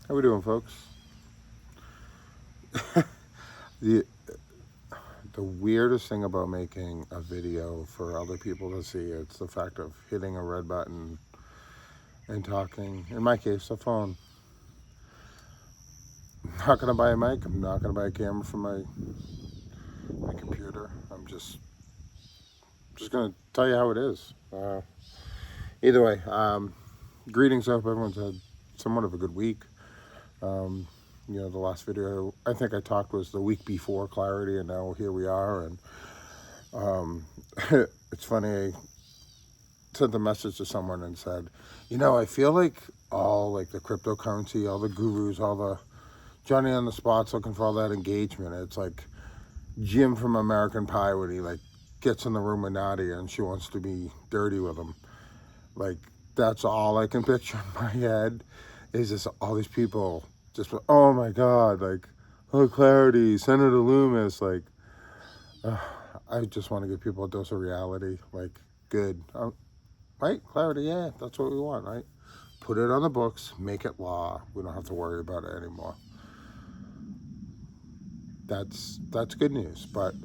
How we doing, folks? The the weirdest thing about making a video for other people to see, it's the fact of hitting a red button and talking. In my case, a phone. I'm not gonna buy a mic. I'm not gonna buy a camera for my computer. I'm just gonna tell you how it is. Either way, greetings. I hope everyone's had somewhat of a good week. Um, the last video I think I talked was the week before Clarity, and now here we are. And um, it's funny. I sent a message to someone and said, I feel like all like the cryptocurrency, all the gurus, all the Johnny on the spots looking for all that engagement. It's like Jim from American Pie when he like gets in the room with Nadia and she wants to be dirty with him. Like that's all I can picture in my head is just all these people just, oh my God, like, oh, Clarity, Senator Loomis, like, uh, I just want to give people a dose of reality. Like, good. Right? Clarity, yeah, that's what we want, right? Put it on the books, make it law. We don't have to worry about it anymore. That's good news. But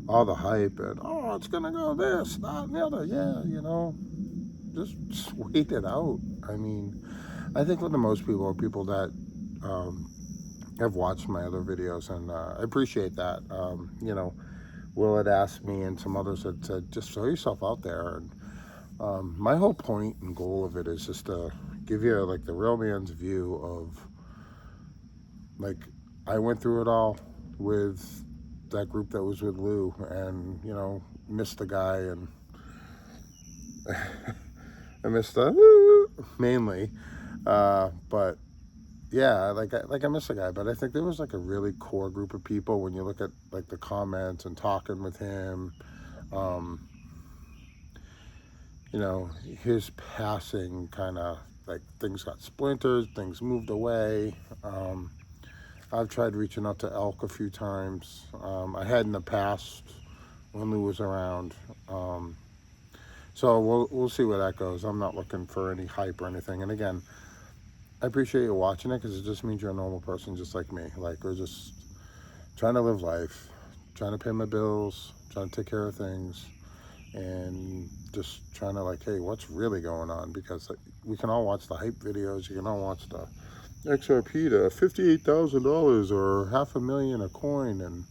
all the hype and, oh, it's going to go this, that, and the other. Yeah, just wait it out. I mean, I think for the most people are people that have watched my other videos, and I appreciate that. Will had asked me and some others had said, just throw yourself out there. And my whole point and goal of it is just to give you like the real man's view of like I went through it all with that group that was with Lou, and missed the guy, and I missed the mainly, but yeah, I miss the guy, but I think there was like a really core group of people when you look at like the comments and talking with him. Um, his passing kind of like things got splintered, things moved away. I've tried reaching out to Elk a few times. I had in the past when Lou was around. So we'll see where that goes. I'm not looking for any hype or anything. And again, I appreciate you watching it because it just means you're a normal person just like me. Like we're just trying to live life, trying to pay my bills, trying to take care of things, and just trying to like, hey, what's really going on? Because like, we can all watch the hype videos. You can all watch the XRP to $58,000 or $500,000 a coin, and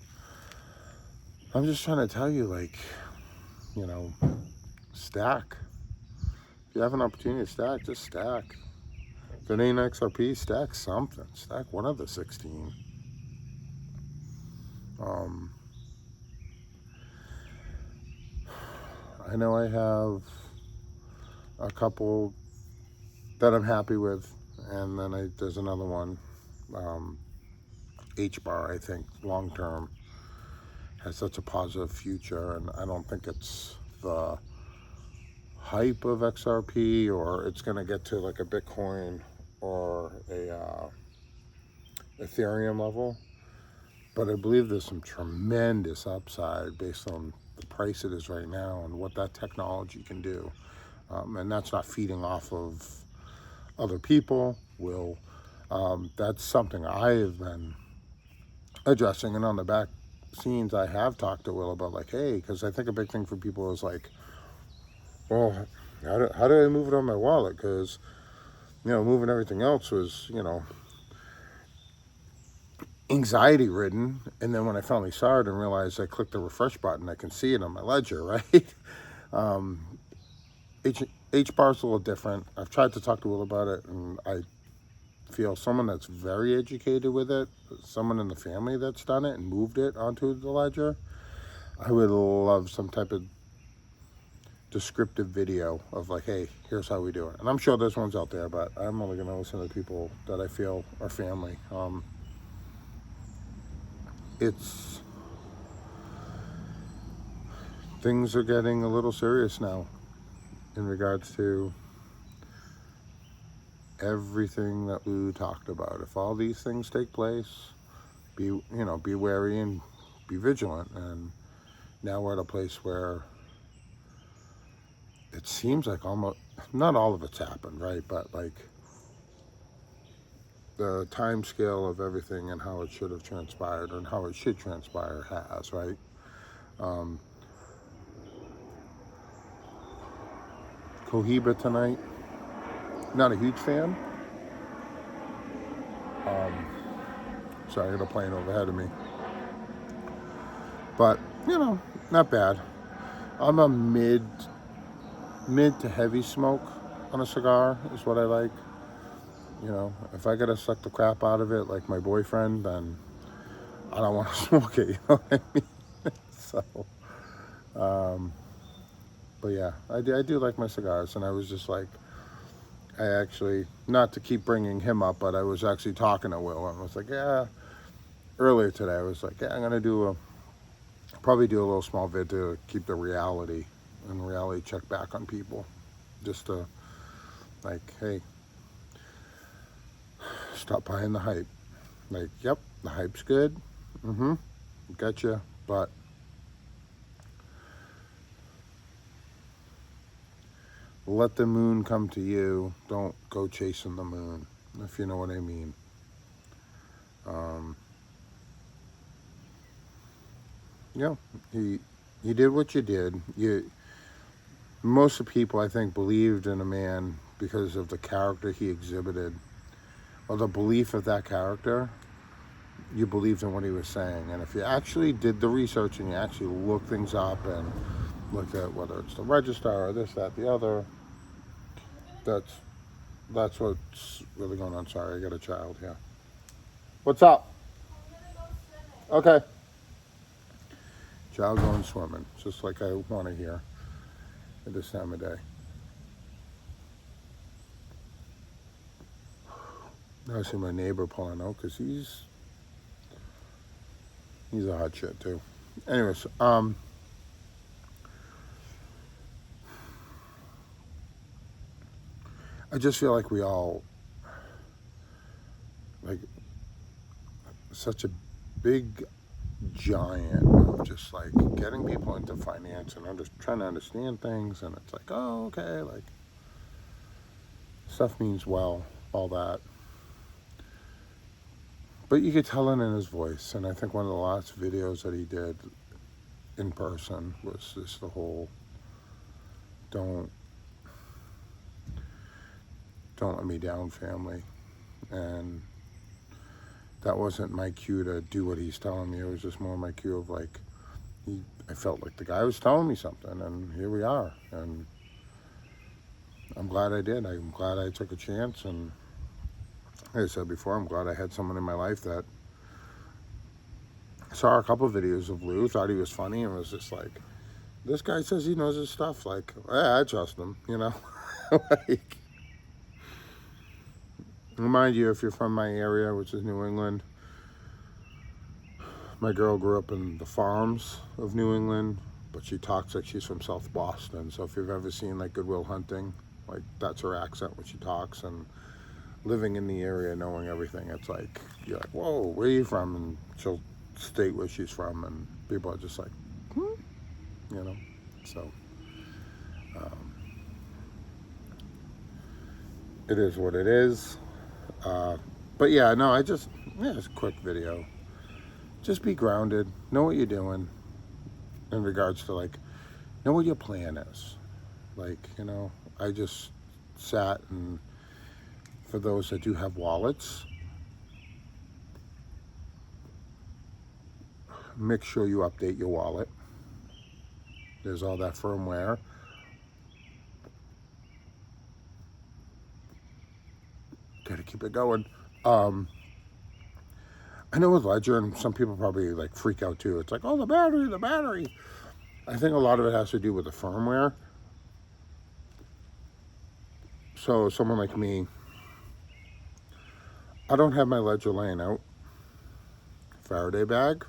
I'm just trying to tell you, like, stack. If you have an opportunity to stack, just stack. If it ain't XRP, stack something. Stack one of the 16. Um, I know I have a couple that I'm happy with, and then there's another one, H-bar, I think, long term, has such a positive future, and I don't think it's the hype of XRP or it's going to get to like a Bitcoin or a Ethereum level, but I believe there's some tremendous upside based on the price it is right now and what that technology can do. And that's not feeding off of other people. That's something I have been addressing, and on the back scenes I have talked to Will about like, hey, because I think a big thing for people is like, well, how do I move it on my wallet? Because moving everything else was anxiety ridden, and then when I finally saw it and realized I clicked the refresh button, I can see it on my ledger, right? um, H bar's a little different. I've tried to talk to Will about it, and I feel someone that's very educated with it, someone in the family that's done it and moved it onto the ledger, I would love some type of descriptive video of like, hey, here's how we do it. And I'm sure there's ones out there, but I'm only going to listen to people that I feel are family. It's things are getting a little serious now in regards to everything that Lou talked about. If all these things take place, be wary and be vigilant. And now we're at a place where it seems like almost not all of it's happened, right? But like the time scale of everything and how it should have transpired and how it should transpire has, right? Cohiba tonight, not a huge fan. Sorry, I got a plane overhead of me. But, not bad. I'm a mid to heavy smoke on a cigar is what I like. If I gotta suck the crap out of it like my boyfriend, then I don't want to smoke it, you know what I mean? So, but yeah, I do like my cigars, and I was just like, I actually, not to keep bringing him up, but I was actually talking to Will, and I was like, yeah, earlier today, I was like, yeah, I'm gonna probably do a little small vid to keep the reality check back on people, just to, like, hey, stop buying the hype. Like, yep, the hype's good, gotcha, but let the moon come to you. Don't go chasing the moon, if you know what I mean. You did what you did. Most of the people, I think, believed in a man because of the character he exhibited, or the belief of that character. You believed in what he was saying, and if you actually did the research and you actually looked things up and looked at whether it's the registrar or this, that, the other, that's what's really going on. Sorry, I got a child here. What's up? Okay. Child going swimming, just like I want to hear at this time of day. Now I see my neighbor pulling out because he's a hot shit too. Anyways, I just feel like we all, like, such a big giant of just like getting people into finance and trying to understand things, and it's like, oh, okay, like, stuff means well, all that. But you could tell it in his voice, and I think one of the last videos that he did in person was just the whole, don't let me down, family. And that wasn't my cue to do what he's telling me. It was just more my cue of like, I felt like the guy was telling me something, and here we are. And I'm glad I did. I'm glad I took a chance, and like I said before, I'm glad I had someone in my life that saw a couple of videos of Lou, thought he was funny, and was just like, this guy says he knows his stuff. Like, I trust him, like, remind you, if you're from my area, which is New England, my girl grew up in the farms of New England, but she talks like she's from South Boston. So if you've ever seen like Good Will Hunting, like, that's her accent when she talks. And living in the area, knowing everything, it's like, you're like, whoa, where are you from? And she'll state where she's from, and people are just like, so it is what it is. But yeah, no, it's a quick video. Just be grounded, know what you're doing in regards to, like, know what your plan is. Like, I just sat, and for those that do have wallets, make sure you update your wallet. There's all that firmware. Gotta keep it going. I know with Ledger, and some people probably like freak out too. It's like, oh, the battery. I think a lot of it has to do with the firmware. So someone like me, I don't have my Ledger laying out. Faraday bag.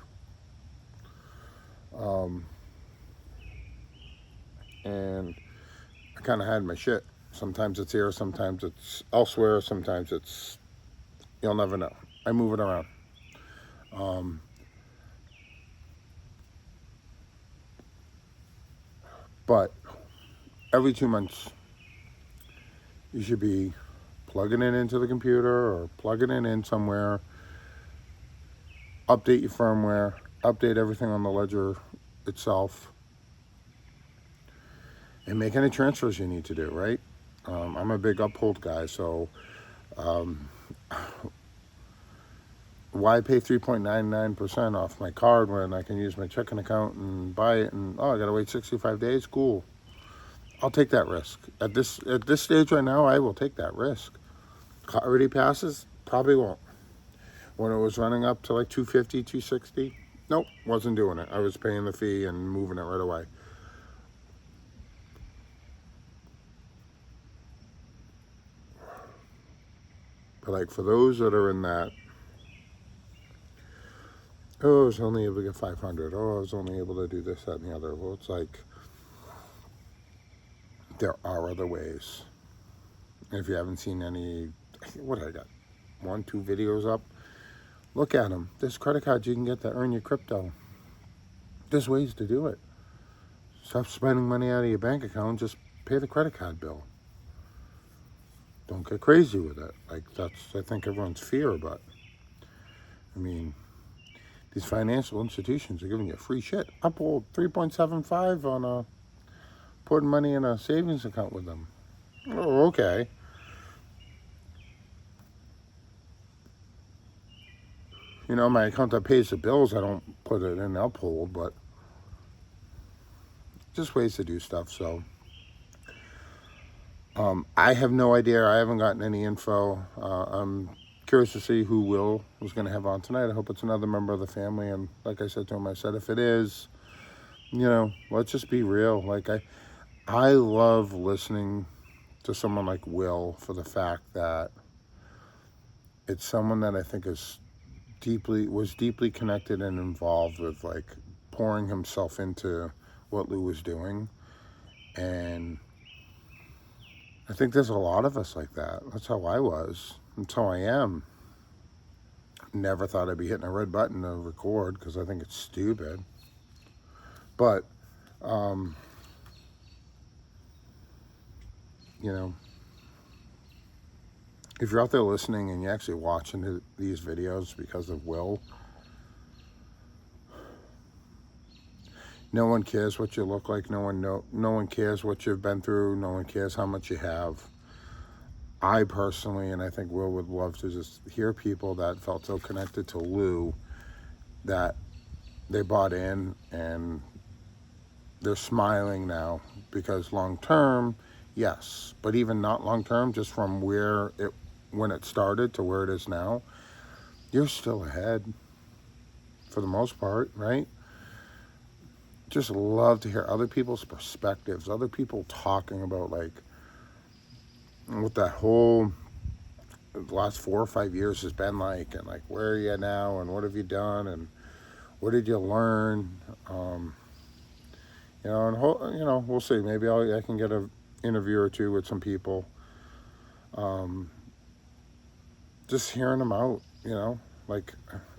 And I kind of had my shit. Sometimes it's here, sometimes it's elsewhere, sometimes it's, you'll never know. I move it around. But every 2 months, you should be plugging it into the computer or plugging it in somewhere, update your firmware, update everything on the ledger itself, and make any transfers you need to do, right? I'm a big Uphold guy, so why pay 3.99% off my card when I can use my checking account and buy it, and oh, I gotta wait 65 days? Cool. I'll take that risk. At this stage right now, I will take that risk. Clarity passes? Probably won't. When it was running up to like 250, 260, nope, wasn't doing it. I was paying the fee and moving it right away. But like for those that are in that, oh, I was only able to get 500. Oh, I was only able to do this, that, and the other. Well, it's like there are other ways. And if you haven't seen any, what I got, 1, 2 videos up, look at them. There's credit cards you can get that earn your crypto. There's ways to do it. Stop spending money out of your bank account. Just pay the credit card bill. Don't get crazy with it. Like that's, I think, everyone's fear. But I mean, these financial institutions are giving you free shit. I pulled 3.75 on putting money in a savings account with them. Oh, okay. You know, my account that pays the bills, I don't put it in Uphold, but just ways to do stuff. So I have no idea. I haven't gotten any info. I'm curious to see who Will was going to have on tonight. I hope it's another member of the family. And like I said to him, I said, if it is, you know, let's just be real. Like I love listening to someone like Will for the fact that it's someone that I think was deeply connected and involved with, like, pouring himself into what Lou was doing. And I think there's a lot of us like that. That's how I was. That's how I am. Never thought I'd be hitting a red button to record because I think it's stupid. But, you know, if you're out there listening and you're actually watching these videos because of Will, no one cares what you look like. No one cares what you've been through. No one cares how much you have. I personally, and I think Will would love to just hear people that felt so connected to Lou that they bought in and they're smiling now because long term, yes, but even not long term, just from when it started to where it is now, you're still ahead for the most part, right? Just love to hear other people's perspectives, other people talking about like what that whole last 4 or 5 years has been like, and like where are you now, and what have you done, and what did you learn? You know, and you know, we'll see. Maybe I can get an interview or two with some people. Just hearing them out, you know, like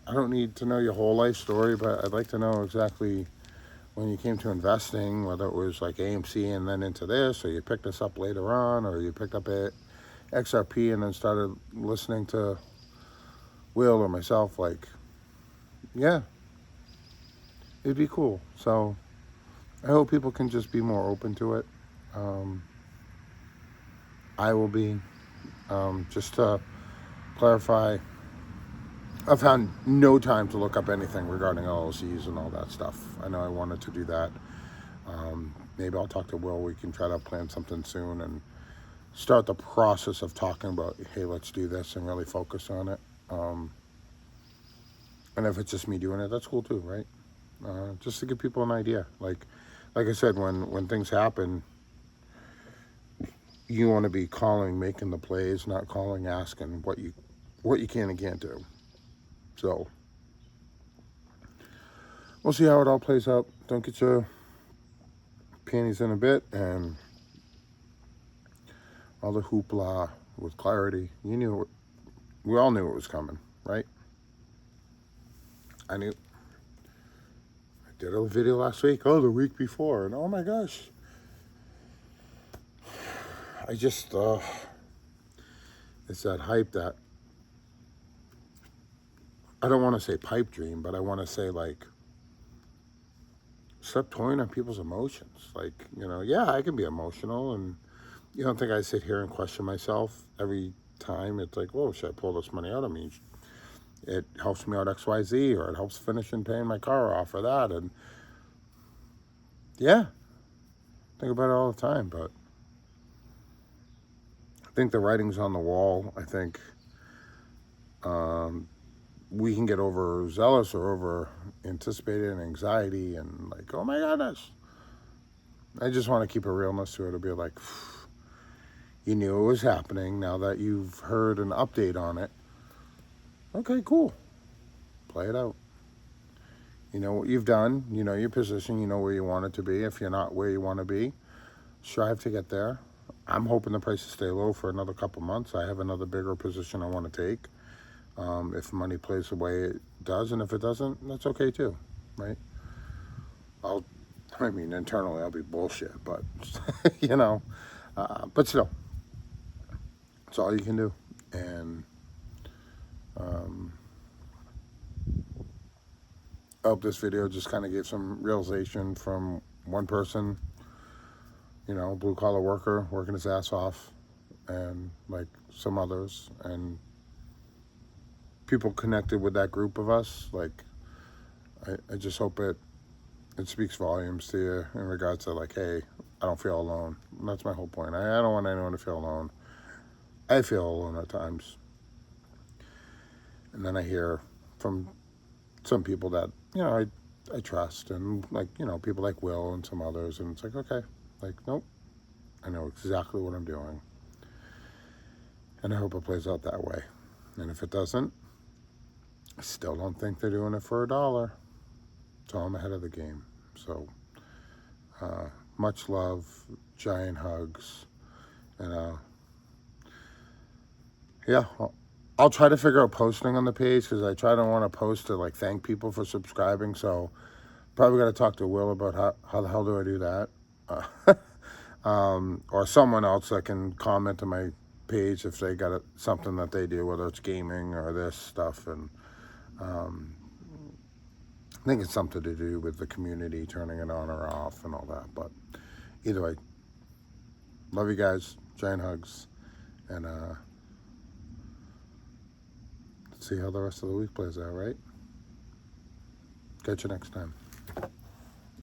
I don't need to know your whole life story, but I'd like to know exactly when you came to investing, whether it was like AMC and then into this, or you picked this up later on, or you picked up at XRP and then started listening to Will or myself. Like, yeah, it'd be cool. So I hope people can just be more open to it. I will be. Just to clarify, I've had no time to look up anything regarding LLCs and all that stuff. I know I wanted to do that. Maybe I'll talk to Will. We can try to plan something soon and start the process of talking about, hey, let's do this and really focus on it. And if it's just me doing it, that's cool too, right? Just to give people an idea. Like I said, when things happen, you want to be calling, making the plays, not calling, asking what you can and can't do. So we'll see how it all plays out. Don't get your panties in a bit, and all the hoopla with Clarity. We all knew it was coming, right? I knew. I did a video last week. Oh, the week before, and oh my gosh, I just it's that hype that, I don't want to say pipe dream, but I want to say, like, stop toying on people's emotions. Like, yeah, I can be emotional, and you don't think I sit here and question myself every time. It's like, whoa, should I pull this money out of me? It helps me out XYZ, or it helps finish and paying my car off, or that. And yeah, think about it all the time. But I think the writing's on the wall. I think we can get overzealous or over anticipated and anxiety and like, oh my goodness. I just want to keep a realness to it. It'll be like, you knew it was happening. Now that you've heard an update on it, okay, cool. Play it out. You know what you've done. You know your position. You know where you want it to be. If you're not where you want to be, strive to get there. I'm hoping the prices stay low for another couple months. I have another bigger position I want to take. If money plays the way it does, and if it doesn't, that's okay too, right? Internally I'll be bullshit, but but still, it's all you can do. And I hope this video just kind of gave some realization from one person, blue collar worker working his ass off, and like some others, and people connected with that group of us. Like, I just hope it speaks volumes to you in regards to, like, hey, I don't feel alone. And that's my whole point. I don't want anyone to feel alone. I feel alone at times. And then I hear from some people that, I trust, and like, people like Will and some others, and it's like, okay, like, nope, I know exactly what I'm doing. And I hope it plays out that way. And if it doesn't, I still don't think they're doing it for $1. So I'm ahead of the game. So much love, giant hugs, and yeah, I'll try to figure out posting on the page, because I try to want to post to like thank people for subscribing. So probably got to talk to Will about how the hell do I do that, or someone else that can comment on my page if they got something that they do, whether it's gaming or this stuff. And I think it's something to do with the community turning it on or off and all that. But either way, love you guys, giant hugs, and let's see how the rest of the week plays out, right? Catch you next time.